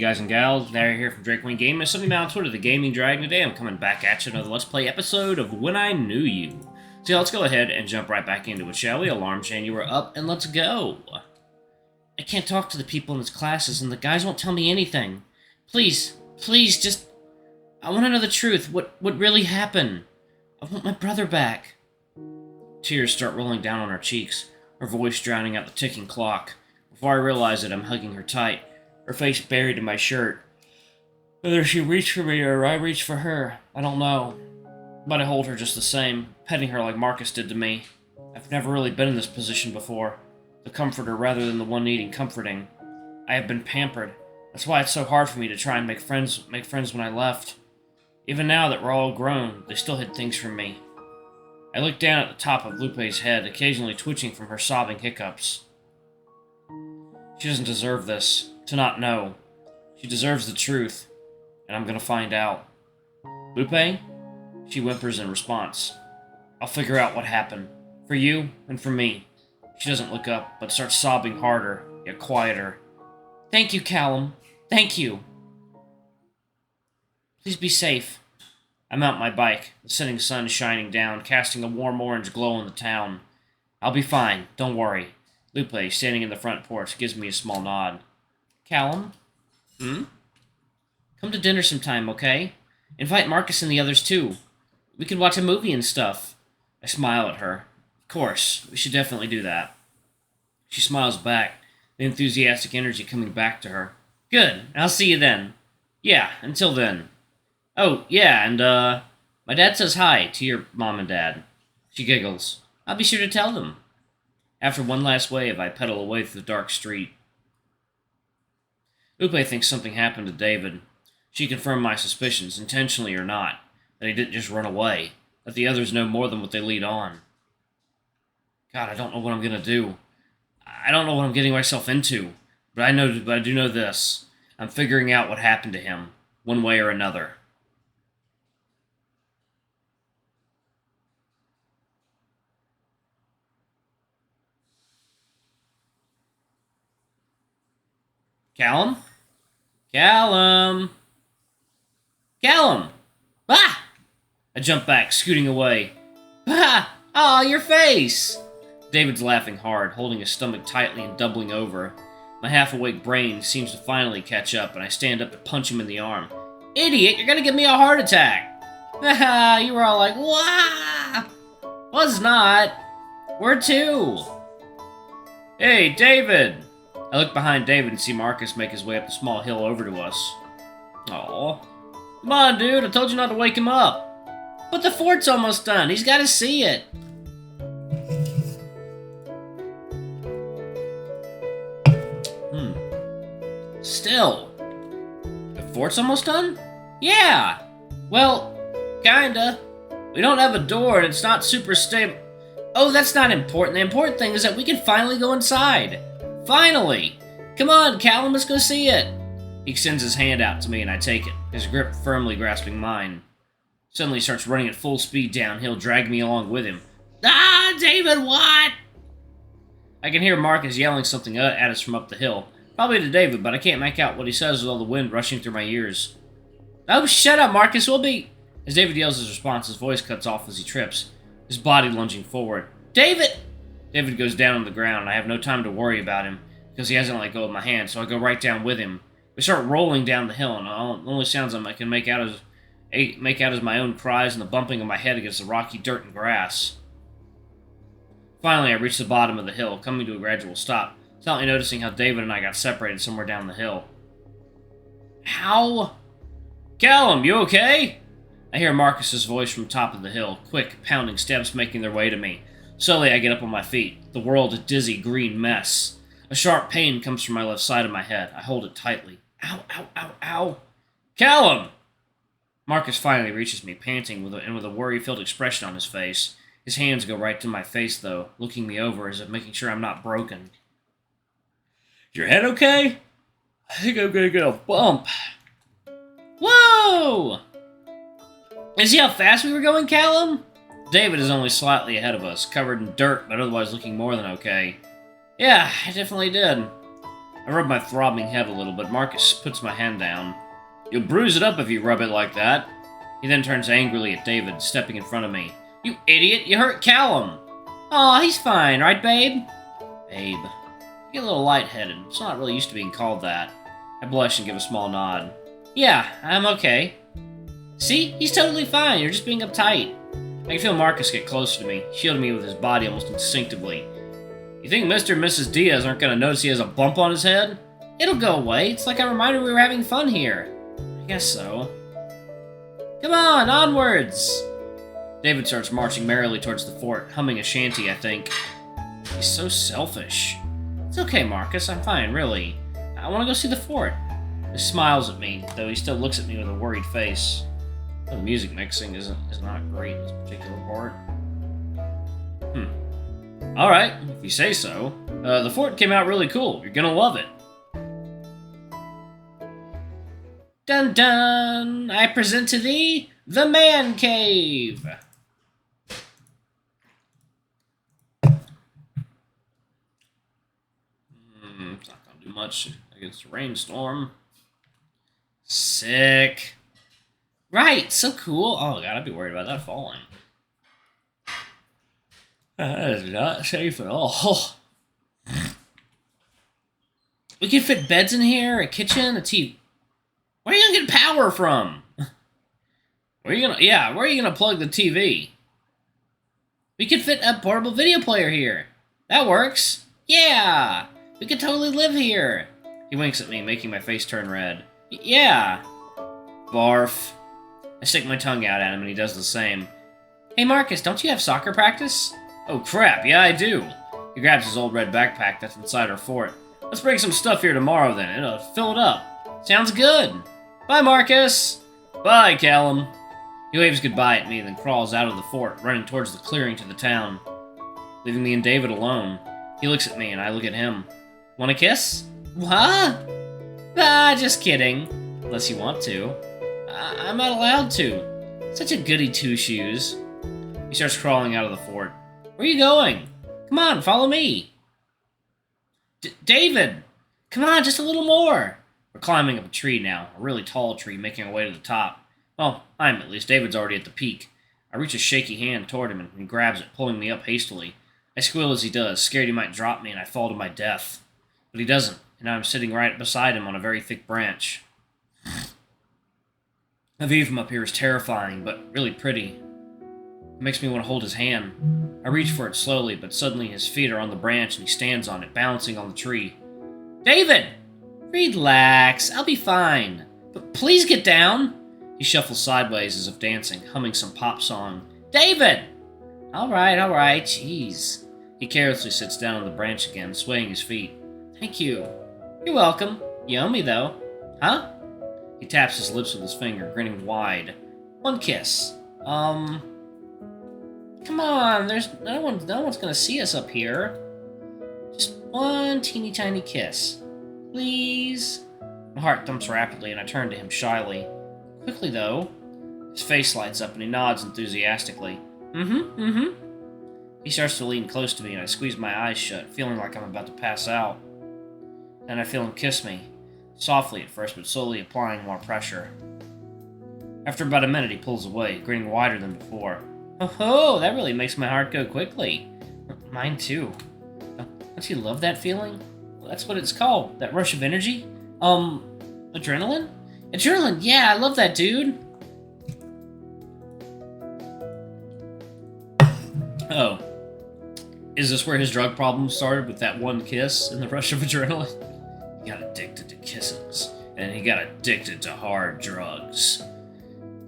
guys and gals, Larry here from Drake Wing Gaming. Something about on Twitter, the Gaming Dragon. Today I'm coming back at you another Let's Play episode of When I Knew You. So yeah, let's go ahead and jump right back into it, shall we? Alarm chain, you are up, and let's go. I can't talk to the people in his classes, and the guys won't tell me anything. Please, just... I want to know the truth. What really happened? I want my brother back. Tears start rolling down on her cheeks, her voice drowning out the ticking clock. Before I realize it, I'm hugging her tight, her face buried in my shirt. Whether she reached for me or I reached for her, I don't know. But I hold her just the same, petting her like Marcus did to me. I've never really been in this position before, the comforter rather than the one needing comforting. I have been pampered. That's why it's so hard for me to try and make friends when I left. Even now that we're all grown, they still hid things from me. I look down at the top of Lupe's head, occasionally twitching from her sobbing hiccups. She doesn't deserve this, to not know. She deserves the truth, and I'm gonna find out. Lupe? She whimpers in response. I'll figure out what happened. For you, and for me. She doesn't look up, but starts sobbing harder, yet quieter. Thank you, Callum. Thank you. Please be safe. I mount my bike, the setting sun shining down, casting a warm orange glow on the town. I'll be fine, don't worry. Lupe, standing in the front porch, gives me a small nod. Callum? Come to dinner sometime, okay? Invite Marcus and the others too. We could watch a movie and stuff. I smile at her. Of course, we should definitely do that. She smiles back, the enthusiastic energy coming back to her. Good, I'll see you then. Yeah, until then. Oh, yeah, and, my dad says hi to your mom and dad. She giggles. I'll be sure to tell them. After one last wave, I pedal away through the dark street. Lupe thinks something happened to David. She confirmed my suspicions, intentionally or not, that he didn't just run away, that the others know more than what they lead on. God, I don't know what I'm gonna do. I don't know what I'm getting myself into, but I do know this. I'm figuring out what happened to him, one way or another. Callum? Callum! Callum! Ah! I jump back, scooting away. Ah! Aw, your face! David's laughing hard, holding his stomach tightly and doubling over. My half-awake brain seems to finally catch up, and I stand up to punch him in the arm. Idiot, you're gonna give me a heart attack! Haha, you were all like, wah! Was not. Where to? Hey, David! I look behind David and see Marcus make his way up the small hill over to us. Aw. Come on, dude, I told you not to wake him up. But the fort's almost done. He's got to see it. Still. The fort's almost done? Yeah. Well, kinda. We don't have a door and it's not super stable. Oh, that's not important. The important thing is that we can finally go inside. Finally! Come on, Callum, let's go see it! He extends his hand out to me and I take it, his grip firmly grasping mine. Suddenly he starts running at full speed downhill, dragging me along with him. Ah, David, what? I can hear Marcus yelling something at us from up the hill. Probably to David, but I can't make out what he says with all the wind rushing through my ears. Oh, shut up, Marcus, we'll be... As David yells his response, his voice cuts off as he trips, his body lunging forward. David! David goes down on the ground, and I have no time to worry about him, because he hasn't let go of my hand, so I go right down with him. We start rolling down the hill, and the only sounds I can make out is my own cries and the bumping of my head against the rocky dirt and grass. Finally, I reach the bottom of the hill, coming to a gradual stop, suddenly noticing how David and I got separated somewhere down the hill. How? Callum, you okay? I hear Marcus's voice from top of the hill, quick, pounding steps making their way to me. Slowly, I get up on my feet, the world a dizzy green mess. A sharp pain comes from my left side of my head. I hold it tightly. Ow, ow, ow, ow. Callum! Marcus finally reaches me, panting and with a worry-filled expression on his face. His hands go right to my face, though, looking me over as if making sure I'm not broken. Your head okay? I think I'm gonna get a bump. Whoa! And see how fast we were going, Callum? David is only slightly ahead of us, covered in dirt, but otherwise looking more than okay. Yeah, I definitely did. I rub my throbbing head a little, but Marcus puts my hand down. You'll bruise it up if you rub it like that. He then turns angrily at David, stepping in front of me. You idiot, you hurt Callum! Aw, he's fine, right, babe? Babe. I get a little lightheaded. It's not really used to being called that. I blush and give a small nod. Yeah, I'm okay. See? He's totally fine. You're just being uptight. I can feel Marcus get closer to me, shielding me with his body almost instinctively. You think Mr. and Mrs. Diaz aren't going to notice he has a bump on his head? It'll go away. It's like a reminder we were having fun here. I guess so. Come on, onwards! David starts marching merrily towards the fort, humming a shanty, I think. He's so selfish. It's okay, Marcus. I'm fine, really. I want to go see the fort. He smiles at me, though he still looks at me with a worried face. The music mixing is not great in this particular part. Alright, if you say so. The fort came out really cool. You're gonna love it. Dun dun! I present to thee the Man Cave! It's not gonna do much against a rainstorm. Sick. Right, so cool. Oh god, I'd be worried about that falling. That is not safe at all. We can fit beds in here, a kitchen, a TV. Where are you gonna get power from? Where are you gonna plug the TV? We could fit a portable video player here. That works. Yeah, we could totally live here. He winks at me, making my face turn red. Yeah. Barf. I stick my tongue out at him and he does the same. Hey Marcus, don't you have soccer practice? Oh crap, yeah I do. He grabs his old red backpack that's inside our fort. Let's bring some stuff here tomorrow then, and fill it up. Sounds good. Bye Marcus. Bye Callum. He waves goodbye at me and then crawls out of the fort, running towards the clearing to the town. Leaving me and David alone. He looks at me and I look at him. Want a kiss? What? Ah, just kidding. Unless you want to. I'm not allowed to. Such a goody two-shoes. He starts crawling out of the fort. Where are you going? Come on, follow me. David! Come on, just a little more. We're climbing up a tree now, a really tall tree, making our way to the top. Well, at least. David's already at the peak. I reach a shaky hand toward him and he grabs it, pulling me up hastily. I squeal as he does, scared he might drop me and I fall to my death. But he doesn't, and now I'm sitting right beside him on a very thick branch. The view from up here is terrifying, but really pretty. It makes me want to hold his hand. I reach for it slowly, but suddenly his feet are on the branch and he stands on it, balancing on the tree. David! Relax, I'll be fine. But please get down! He shuffles sideways as if dancing, humming some pop song. David! Alright, jeez. He carelessly sits down on the branch again, swaying his feet. Thank you. You're welcome. You owe me, though. Huh? He taps his lips with his finger, grinning wide. One kiss. Come on, no one's gonna see us up here. Just one teeny tiny kiss. Please? My heart thumps rapidly and I turn to him shyly. Quickly, though. His face lights up and he nods enthusiastically. He starts to lean close to me and I squeeze my eyes shut, feeling like I'm about to pass out. Then I feel him kiss me. Softly at first, but slowly applying more pressure. After about a minute, he pulls away, grinning wider than before. Oh, that really makes my heart go quickly. Mine too. Don't you love that feeling? Well, that's what it's called. That rush of energy? Adrenaline? Adrenaline, yeah, I love that, dude. Oh. Is this where his drug problem started, with that one kiss and the rush of adrenaline? He got addicted to kisses, and he got addicted to hard drugs.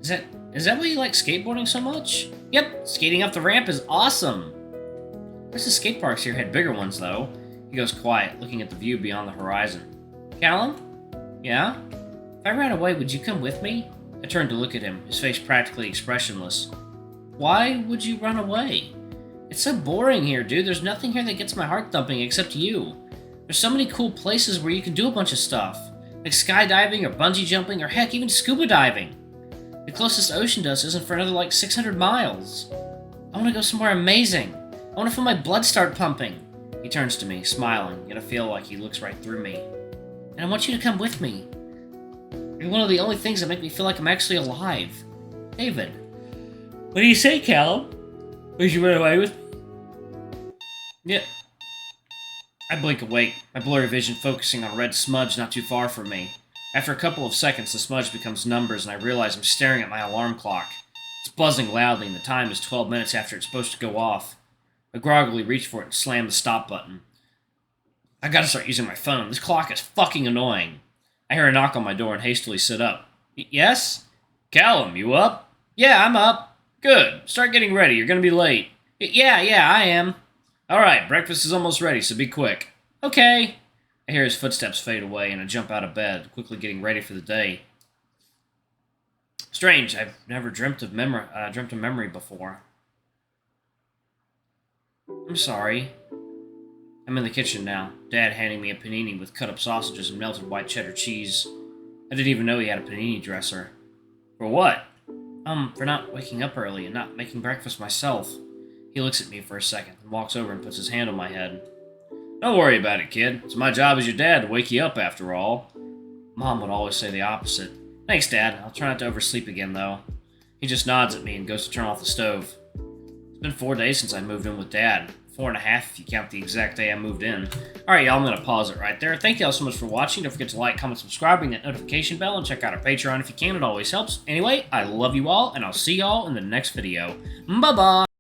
Is that why you like skateboarding so much? Yep, skating up the ramp is awesome. There's the skate parks here had bigger ones, though. He goes quiet, looking at the view beyond the horizon. Callum? Yeah? If I ran away, would you come with me? I turned to look at him, his face practically expressionless. Why would you run away? It's so boring here, dude. There's nothing here that gets my heart thumping except you. There's so many cool places where you can do a bunch of stuff. Like skydiving, or bungee jumping, or heck, even scuba diving. The closest ocean to us isn't for another like 600 miles. I want to go somewhere amazing. I want to feel my blood start pumping. He turns to me, smiling, yet I feel like he looks right through me. and I want you to come with me. You're one of the only things that make me feel like I'm actually alive. David. What do you say, Callum? Would you run away with me? Yeah. I blink awake, my blurry vision focusing on a red smudge not too far from me. After a couple of seconds, the smudge becomes numbers, and I realize I'm staring at my alarm clock. It's buzzing loudly, and the time is 12 minutes after it's supposed to go off. I groggily reach for it and slam the stop button. I gotta start using my phone. This clock is fucking annoying. I hear a knock on my door and hastily sit up. Yes? Callum, you up? Yeah, I'm up. Good. Start getting ready. You're gonna be late. Yeah, I am. Alright, breakfast is almost ready, so be quick. Okay. I hear his footsteps fade away, and I jump out of bed, quickly getting ready for the day. Strange, I've never dreamt of memory before. I'm sorry. I'm in the kitchen now, Dad handing me a panini with cut-up sausages and melted white cheddar cheese. I didn't even know he had a panini dresser. For what? For not waking up early and not making breakfast myself. He looks at me for a second, and walks over and puts his hand on my head. Don't worry about it, kid. It's my job as your dad to wake you up, after all. Mom would always say the opposite. Thanks, Dad. I'll try not to oversleep again, though. He just nods at me and goes to turn off the stove. It's been 4 days since I moved in with Dad. 4.5 if you count the exact day I moved in. Alright, y'all, I'm going to pause it right there. Thank y'all so much for watching. Don't forget to like, comment, subscribe, ring that notification bell, and check out our Patreon if you can. It always helps. Anyway, I love you all, and I'll see y'all in the next video. Bye-bye!